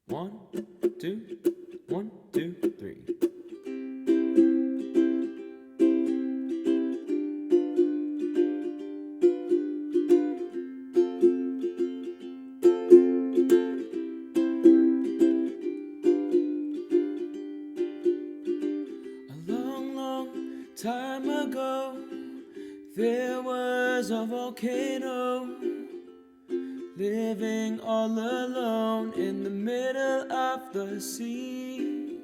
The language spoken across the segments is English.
1, 2, 1, 2, 3. A long, long time ago, there was a volcano living all alone in the middle of the sea.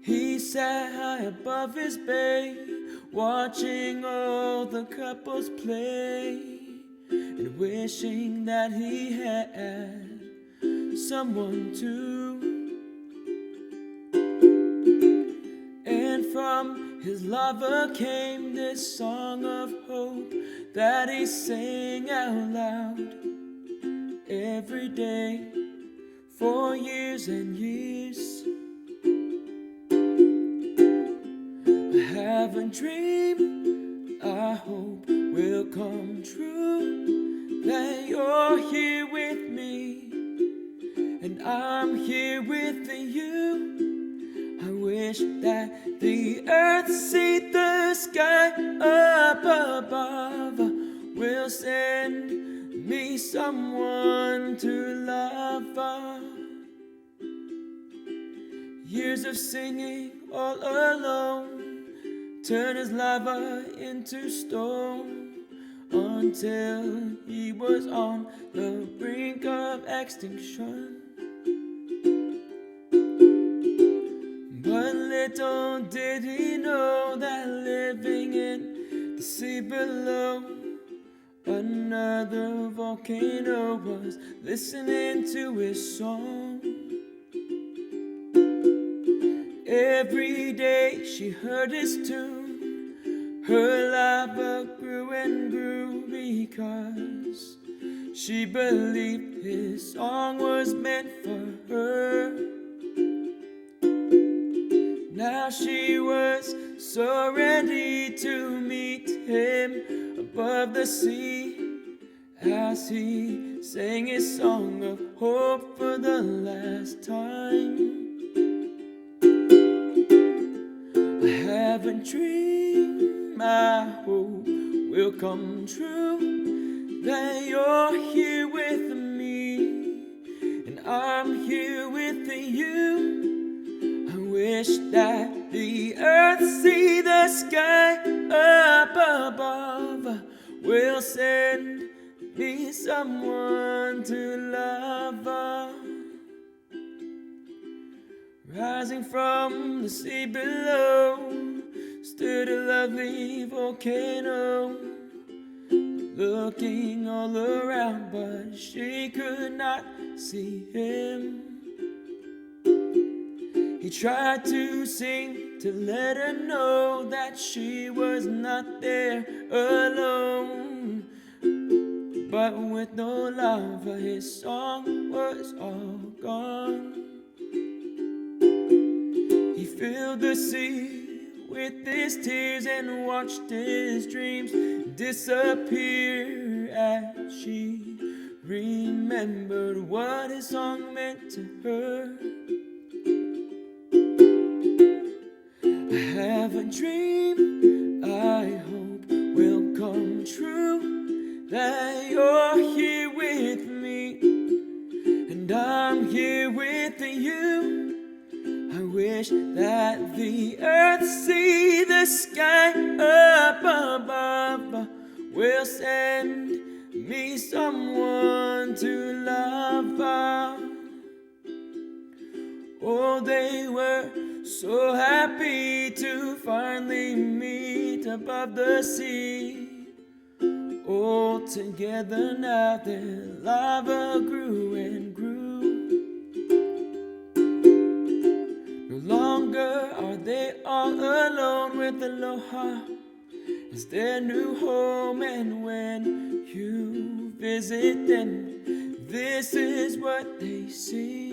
He sat high above his bay, watching all the couples play, and wishing that he had someone to. And from his lava came this song of hope that he sang out loud every day for years and years. I have a dream I hope will come true, that you're here with me and I'm here with you. I wish that the earth see the sky up above, will send me someone to love. Years of singing all alone turned his lava into stone, until he was on the brink of extinction. But little did he know that living in the sea below, another volcano was listening to his song. Every day she heard his tune, her lava grew and grew, because she believed his song was meant for her. Now she was so ready to meet him above the sea, as he sang his song of hope for the last time. I have a dream I hope will come true, that you're here with me and I'm here with you. I wish that the earth see the sky up above, will send me someone to love. Rising from the sea below stood a lovely volcano, looking all around, but she could not see him. He tried to sing to let her know that she was not there alone, but with no lava his song was all gone. He filled the sea with his tears and watched his dreams disappear, as she remembered what his song meant to her. I have a dream I hope will come true, that you're here with me and I'm here with you. I wish that the earth see the sky up above, will send me someone to love. Oh, they were so happy to finally meet above the sea. All together now their lava grew and grew. No longer are they all alone, with aloha as their new home. And when you visit them, this is what they sing.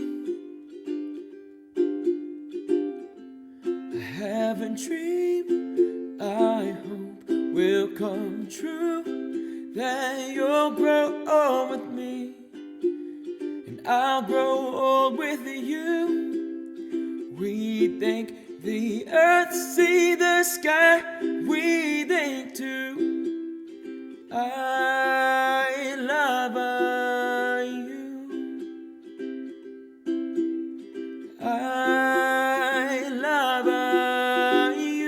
I have a dream I hope will come true, that you'll grow old with me I'll grow old with you. We think the earth, see the sky, we think too. I love you. I love you.